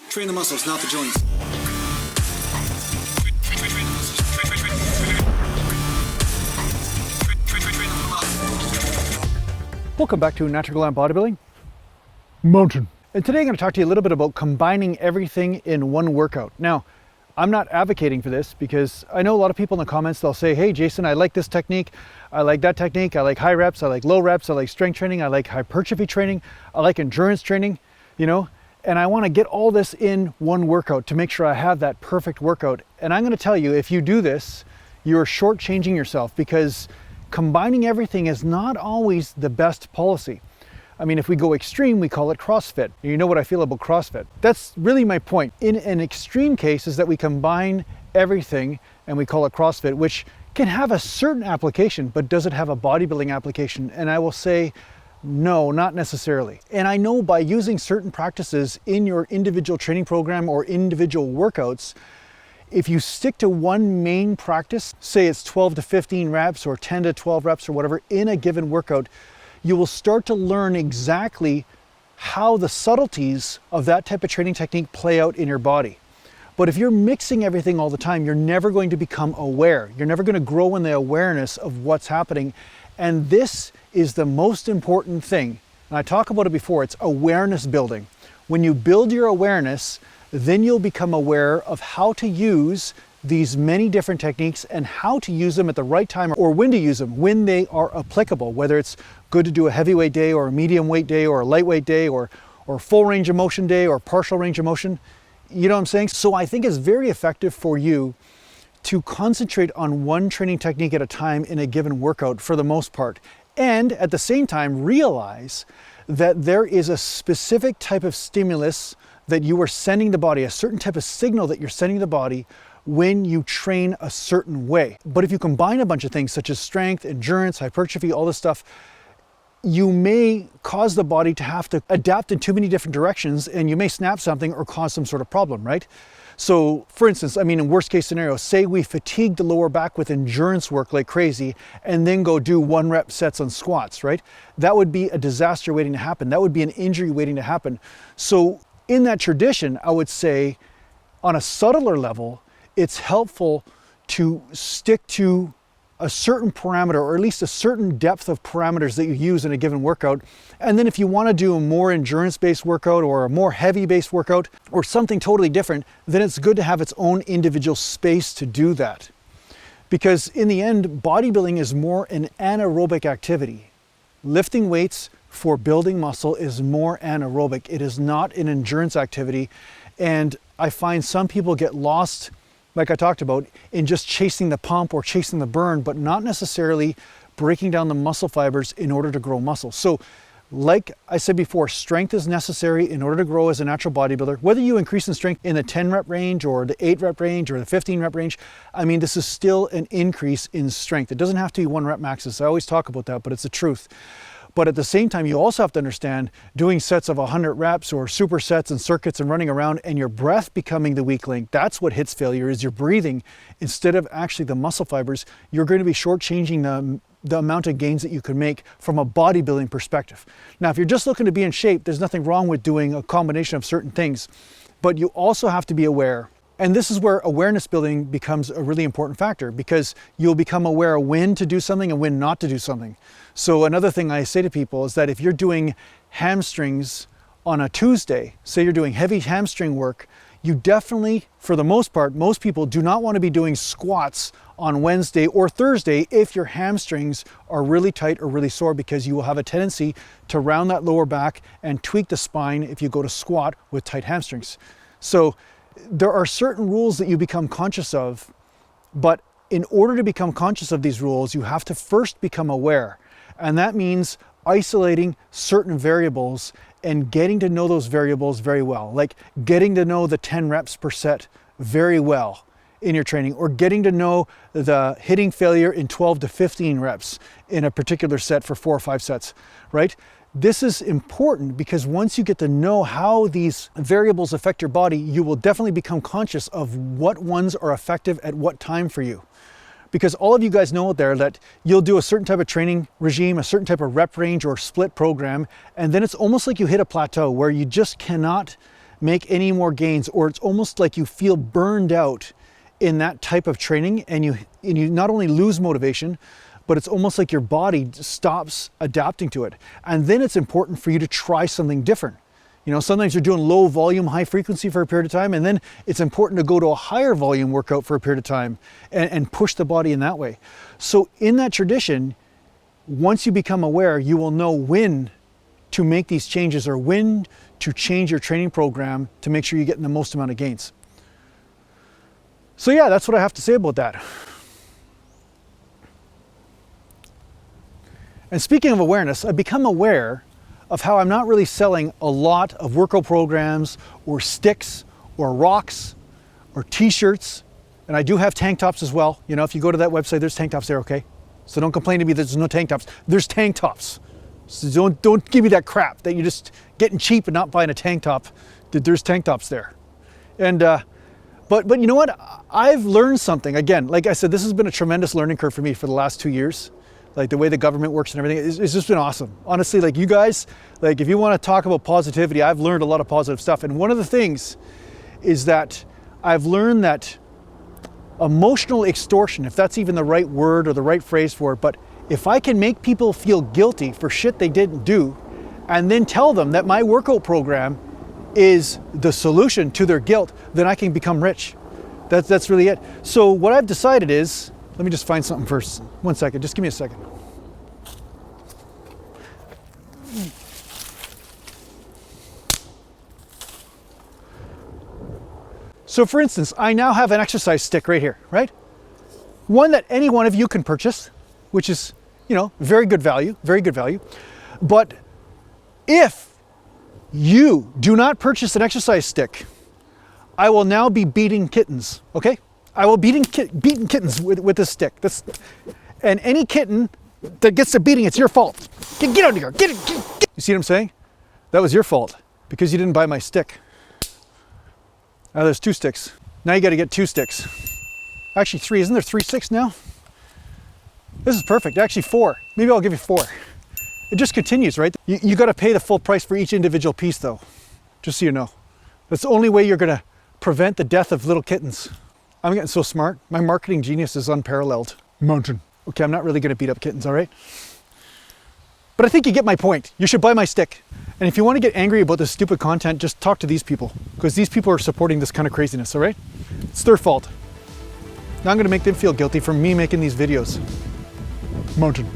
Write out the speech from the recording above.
Train the muscles, not the joints. Welcome back to Natural Glam Bodybuilding Mountain. And today I'm going to talk to you a little bit about combining everything in one workout. Now, I'm not advocating for this because I know a lot of people in the comments, they'll say, hey Jason, I like this technique, I like that technique, I like high reps, I like low reps, I like strength training, I like hypertrophy training, I like endurance training, you know, and I want to get all this in one workout to make sure I have that perfect workout. And I'm going to tell you, if you do this, you're shortchanging yourself because combining everything is not always the best policy. I mean, if we go extreme, we call it CrossFit. You know what I feel about CrossFit. That's really my point. In an extreme case is that we combine everything and we call it CrossFit, which can have a certain application, but does it have a bodybuilding application? And I will say, no, not necessarily. And I know by using certain practices in your individual training program or individual workouts, if you stick to one main practice, say it's 12 to 15 reps or 10 to 12 reps or whatever in a given workout, you will start to learn exactly how the subtleties of that type of training technique play out in your body. But if you're mixing everything all the time, you're never going to become aware. You're never going to grow in the awareness of what's happening. And this is the most important thing. And I talk about it before, it's awareness building. When you build your awareness, then you'll become aware of how to use these many different techniques and how to use them at the right time or when to use them, when they are applicable, whether it's good to do a heavyweight day or a medium weight day or a lightweight day or full range of motion day or partial range of motion. You know what I'm saying? So I think it's very effective for you to concentrate on one training technique at a time in a given workout for the most part. And at the same time, realize that there is a specific type of stimulus that you are sending the body, a certain type of signal that you're sending the body when you train a certain way. But if you combine a bunch of things such as strength, endurance, hypertrophy, all this stuff, you may cause the body to have to adapt in too many different directions and you may snap something or cause some sort of problem, right? So for instance, I mean, in worst case scenario, say we fatigue the lower back with endurance work like crazy and then go do 1 rep sets on squats, right? That would be a disaster waiting to happen. That would be an injury waiting to happen. So in that tradition, I would say on a subtler level, it's helpful to stick to a certain parameter or at least a certain depth of parameters that you use in a given workout. And then if you want to do a more endurance-based workout or a more heavy-based workout or something totally different, then it's good to have its own individual space to do that. Because in the end, bodybuilding is more an anaerobic activity. Lifting weights for building muscle is more anaerobic. It is not an endurance activity. And I find some people get lost, like I talked about, in just chasing the pump or chasing the burn, but not necessarily breaking down the muscle fibers in order to grow muscle. So like I said before, strength is necessary in order to grow as a natural bodybuilder. Whether you increase in strength in the 10 rep range or the 8 rep range or the 15 rep range, I mean, this is still an increase in strength. It doesn't have to be 1 rep maxes. I always talk about that, but it's the truth. But at the same time, you also have to understand doing sets of 100 reps or supersets and circuits and running around and your breath becoming the weak link. That's what hits failure, is your breathing instead of actually the muscle fibers. You're going to be shortchanging the amount of gains that you can make from a bodybuilding perspective. Now, if you're just looking to be in shape, there's nothing wrong with doing a combination of certain things, but you also have to be aware. And this is where awareness building becomes a really important factor because you'll become aware of when to do something and when not to do something. So another thing I say to people is that if you're doing hamstrings on a Tuesday, say you're doing heavy hamstring work, you definitely, for the most part, most people do not want to be doing squats on Wednesday or Thursday if your hamstrings are really tight or really sore, because you will have a tendency to round that lower back and tweak the spine if you go to squat with tight hamstrings. So there are certain rules that you become conscious of, but in order to become conscious of these rules, you have to first become aware. And that means isolating certain variables and getting to know those variables very well, like getting to know the 10 reps per set very well in your training, or getting to know the hitting failure in 12 to 15 reps in a particular set for 4 or 5 sets, right? This is important because once you get to know how these variables affect your body, you will definitely become conscious of what ones are effective at what time for you. Because all of you guys know out there that you'll do a certain type of training regime, a certain type of rep range or split program, and then it's almost like you hit a plateau where you just cannot make any more gains, or it's almost like you feel burned out in that type of training, and you not only lose motivation, but it's almost like your body stops adapting to it. And then it's important for you to try something different. You know, sometimes you're doing low volume, high frequency for a period of time, and then it's important to go to a higher volume workout for a period of time and push the body in that way. So in that tradition, once you become aware, you will know when to make these changes or when to change your training program to make sure you're getting the most amount of gains. So yeah, that's what I have to say about that. And speaking of awareness, I've become aware of how I'm not really selling a lot of workout programs or sticks or rocks or t-shirts. And I do have tank tops as well. You know, if you go to that website, there's tank tops there, okay? So don't complain to me that there's no tank tops. There's tank tops. So don't give me that crap that you're just getting cheap and not buying a tank top. There's tank tops there. And but you know what? I've learned something. Again, like I said, this has been a tremendous learning curve for me for the last 2 years. Like the way the government works and everything, it's just been awesome. Honestly, like you guys, like if you want to talk about positivity, I've learned a lot of positive stuff. And one of the things is that I've learned that emotional extortion, if that's even the right word or the right phrase for it, but if I can make people feel guilty for shit they didn't do, and then tell them that my workout program is the solution to their guilt, then I can become rich. That's really it. So what I've decided is, let me just find something first. 1 second, just give me a second. So for instance, I now have an exercise stick right here, right? One that any one of you can purchase, which is, you know, very good value, very good value. But if you do not purchase an exercise stick, I will now be beating kittens, okay? I will beating kittens with this stick. And any kitten that gets to beating, it's your fault. Get out of here, get. You see what I'm saying? That was your fault because you didn't buy my stick. Now there's 2 sticks. Now you got to get 2 sticks. Actually 3, isn't there 3 sticks now? This is perfect, actually 4. Maybe I'll give you 4. It just continues, right? You got to pay the full price for each individual piece though, just so you know. That's the only way you're going to prevent the death of little kittens. I'm getting so smart. My marketing genius is unparalleled. Mountain. Okay, I'm not really going to beat up kittens, all right? But I think you get my point. You should buy my stick. And if you want to get angry about this stupid content, just talk to these people, because these people are supporting this kind of craziness, all right? It's their fault. Now I'm going to make them feel guilty for me making these videos. Mountain.